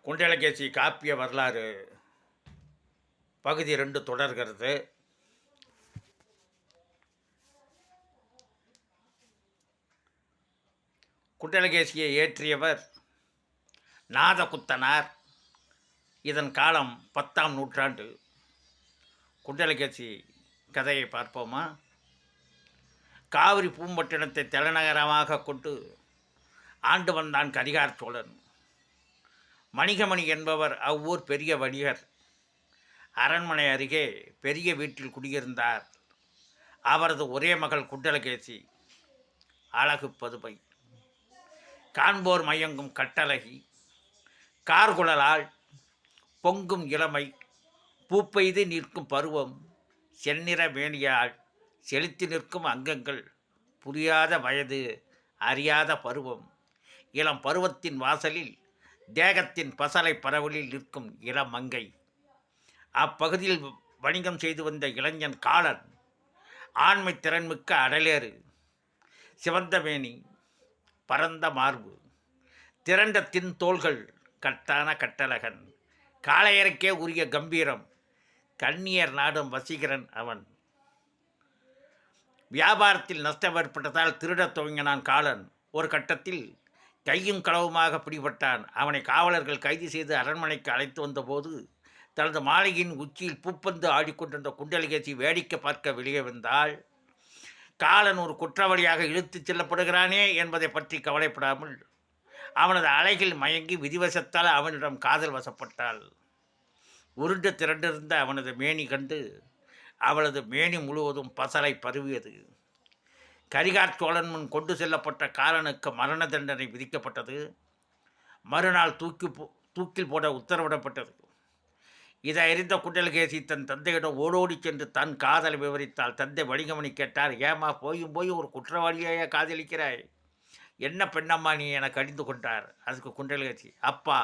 குண்டலகேசி காப்பிய வரலாறு பகுதி 2 தொடர்கிறது. குண்டலகேசியை இயற்றியவர் நாதகுத்தனார். இதன் காலம் 10ஆம் நூற்றாண்டு. குண்டலகேசி கதையை பார்ப்போமா? காவிரி பூம்பட்டினத்தை தலைநகரமாக கொண்டு ஆண்டு வந்தான் கரிகார சோழன். மணிகமணி என்பவர் அவ்வூர் பெரிய வணிகர். அரண்மனை அருகே பெரிய வீட்டில் குடியிருந்தார். அவரது ஒரே மகள் குண்டலகேசி. அழகு பதுமை, காண்போர் மயங்கும் கட்டழகி, கார்குழலால் பொங்கும் இளமை, பூப்பெய்து நிற்கும் பருவம், செந்நிற மேனியால் செலுத்தி நிற்கும் அங்கங்கள், புரியாத வயது, அறியாத பருவம், இளம் பருவத்தின் வாசலில் தேகத்தின் பசலை பரவலில் நிற்கும் இளமங்கை. அப்பகுதியில் வணிகம் செய்து வந்த இளைஞன் காலன். ஆண்மை திறன்மிக்க அடலேறு, சிவந்த மேனி, பரந்த மார்பு, திரண்ட தின் தோள்கள், கட்டான கட்டழகன், காளையருக்கே உரிய கம்பீரம், கண்ணியர் நாடும் வசீகரன் அவன். வியாபாரத்தில் நஷ்டம் ஏற்பட்டதால் திருடத் துவங்கினான் காலன். ஒரு கட்டத்தில் கையும் களவுமாக பிடிபட்டான். அவனை காவலர்கள் கைது செய்து அரண்மனைக்கு அழைத்து வந்தபோது தனது மாளிகையின் உச்சியில் பூப்பந்து ஆடிக்கொண்டிருந்த குண்டலகேசி வேடிக்கை பார்க்க வெளியே வந்தால், காலன் ஒரு குற்றவாளியாக இழுத்துச் செல்லப்படுகிறானே என்பதை பற்றி கவலைப்படாமல் அவனது அலைகள் மயங்கி விதிவசத்தால் அவனிடம் காதல் வசப்பட்டாள். உருண்டு திரண்டிருந்த அவனது மேனி கண்டு அவளது மேனி முழுவதும் பசலை பரவியது. கரிகார சோழன் முன் கொண்டு செல்லப்பட்ட காலனுக்கு மரண தண்டனை விதிக்கப்பட்டது. மறுநாள் தூக்கில் போட உத்தரவிடப்பட்டது. இதை அறிந்த குண்டலகேசி தன் தந்தையிடம் ஓடோடி சென்று தன் காதலை விவரித்தாள். தந்தை மணிகமணி கேட்டார், ஏமா போய் ஒரு குற்றவாளியாக காதலிக்கிறாய்? என்ன பெண்ணம்மா நீ என கடிந்து கொண்டார். அதுக்கு குண்டலகேசி, அப்பா,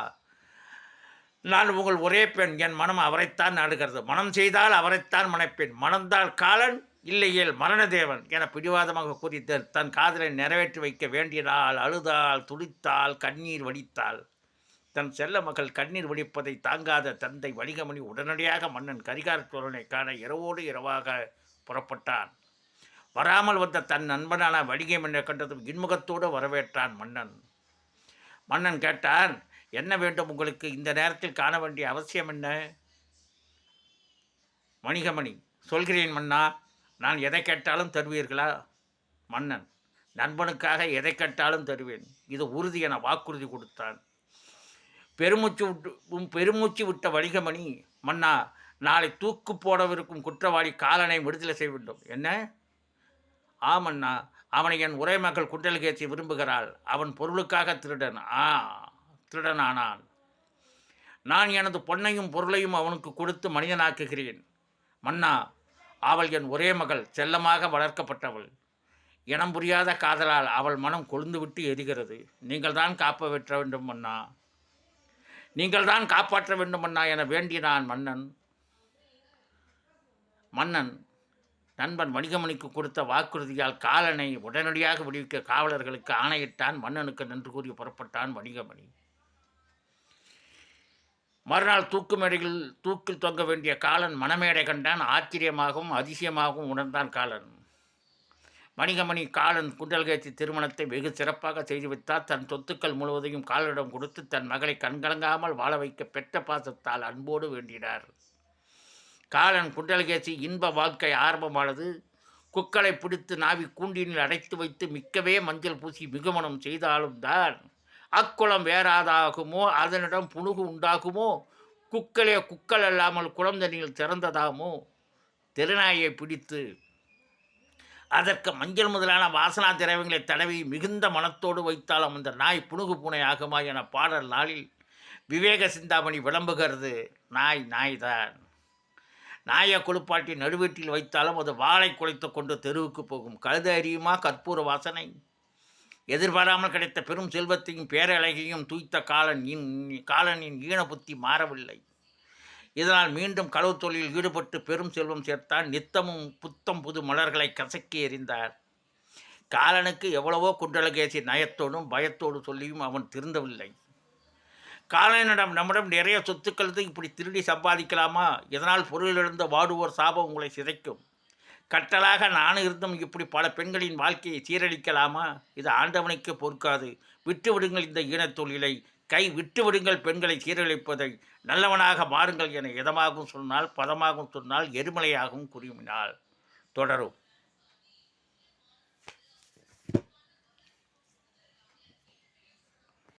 நான் உங்கள் ஒரே பெண். என் மனம் அவரைத்தான் நாடுகிறது. மனம் செய்தால் அவரைத்தான் மணப்பேன். மணந்தால் காலன், இல்லையேல் மரணதேவன் என பிடிவாதமாக கூறி தன் காதலை நிறைவேற்றி வைக்க வேண்டினாள். அழுதாள், துடித்தாள், கண்ணீர் வடித்தாள். தன் செல்ல மகள் கண்ணீர் வடிப்பதை தாங்காத தந்தை மணிகமணி உடனடியாக மன்னன் கரிகார சோழனை காண இரவோடு இரவாக புறப்பட்டான். வராமல் வந்த தன் நண்பனான வணிகமணியை கண்டதும் இன்முகத்தோடு வரவேற்றான் மன்னன். மன்னன் கேட்டான், என்ன வேண்டும் உங்களுக்கு? இந்த நேரத்தில் காண வேண்டிய அவசியம் என்ன? மணிகமணி, சொல்கிறேன் மன்னா, நான் எதை கேட்டாலும் தருவீர்களா? மன்னன், நண்பனுக்காக எதை கேட்டாலும் தருவேன், இது உறுதி என வாக்குறுதி கொடுத்தான். பெருமூச்சு விட்ட வணிகமணி, மன்னா, நாளை தூக்கு போடவிருக்கும் குற்றவாளி காலனை விடுதலை செய்ய வேண்டும். என்ன? ஆமண்ணா, அவனை என் உரை மகள் குண்டலகேசி விரும்புகிறாள். அவன் பொருளுக்காக திருடனானான். நான் எனது பொன்னையும் பொருளையும் அவனுக்கு கொடுத்து மனிதனாக்குகிறேன். மன்னா, அவள் என் ஒரே மகள், செல்லமாக வளர்க்கப்பட்டவள். இனம் புரியாத காதலால் அவள் மனம் கொழுந்துவிட்டு எரிகிறது. நீங்கள் தான் காப்பாற்ற வேண்டும் மன்னா, நீங்கள் தான் காப்பாற்ற வேண்டும் மன்னா என வேண்டினான் மன்னன். மன்னன் நண்பன் மணிகமணிக்கு கொடுத்த வாக்குறுதியால் காலனை உடனடியாக விடுவிக்க காவலர்களுக்கு ஆணையிட்டான். மன்னனுக்கு நன்றி கூறி புறப்பட்டான் மணிகமணி. மறுநாள் தூக்கில் தொங்க வேண்டிய காலன் மணமேடை கண்டான். ஆச்சரியமாகவும் அதிசயமாகவும் உணர்ந்தான் காலன். மணிகமணி காலன் குண்டலகேசி திருமணத்தை வெகு சிறப்பாக செய்து வைத்தார். தன் சொத்துக்கள் முழுவதையும் காலனிடம் கொடுத்து தன் மகளை கண்கலங்காமல் வாழ வைக்க பெற்ற பாசத்தால் அன்போடு வேண்டினார். காலன் குண்டலகேசி இன்ப வாழ்க்கை ஆரம்பமானது. குக்களை பிடித்து நாவி கூண்டினில் அடைத்து வைத்து மிக்கவே மஞ்சள் பூசி மிகுமணம் செய்தாலும் தான் அக்குளம் வேறாதாகுமோ, அதனிடம் புணுகு உண்டாகுமோ, குக்கள் அல்லாமல் குளந்தண்ணில் திறந்ததாமோ, திருநாயை பிடித்து அதற்கு மஞ்சள் முதலான வாசனா திரவியங்களை தடவி மிகுந்த மனத்தோடு வைத்தாலும் அந்த நாய் புணுகு பூனை ஆகுமா என பாடல் நாளில் விவேக சிந்தாமணி விளம்புகிறது. நாய்தான். நாயை குளிப்பாட்டி நடுவீட்டில் வைத்தாலும் அது வாளை குலைத்து கொண்டு தெருவுக்கு போகும். கழுத அறியுமா கற்பூர வாசனை? எதிர்பாராமல் கிடைத்த பெரும் செல்வத்தையும் பேரழகையும் தூய்த்த காலனின் ஈன புத்தி மாறவில்லை. இதனால் மீண்டும் களவு தொழிலில் ஈடுபட்டு பெரும் செல்வம் சேர்த்தான். நித்தமும் புத்தம் புது மலர்களை கசக்கி எறிந்தார். காலனுக்கு எவ்வளவோ குண்டலகேசி நயத்தோடும் பயத்தோடு சொல்லியும் அவன் திருந்தவில்லை. காலனிடம் நம்மிடம் நிறைய சொத்துக்கள் இருந்து இப்படி திருடி சம்பாதிக்கலாமா? இதனால் பொருளிழந்து வாடுவோர் சாபம் உங்களை சிதைக்கும். கட்டலாக நானும் இருந்தும் இப்படி பல பெண்களின் வாழ்க்கையை சீரழிக்கலாமா? இது ஆண்டவனுக்கே பொறுக்காது. விட்டு விடுங்கள் இந்த ஈனத் தொழிலை. கை விட்டு விடுங்கள் பெண்களை சீரழிப்பதை. நல்லவனாக மாறுங்கள் என இதமாகவும் சொன்னால், பதமாகவும் சொன்னால், எரிமலையாகவும் கூறினாள். தொடரும்.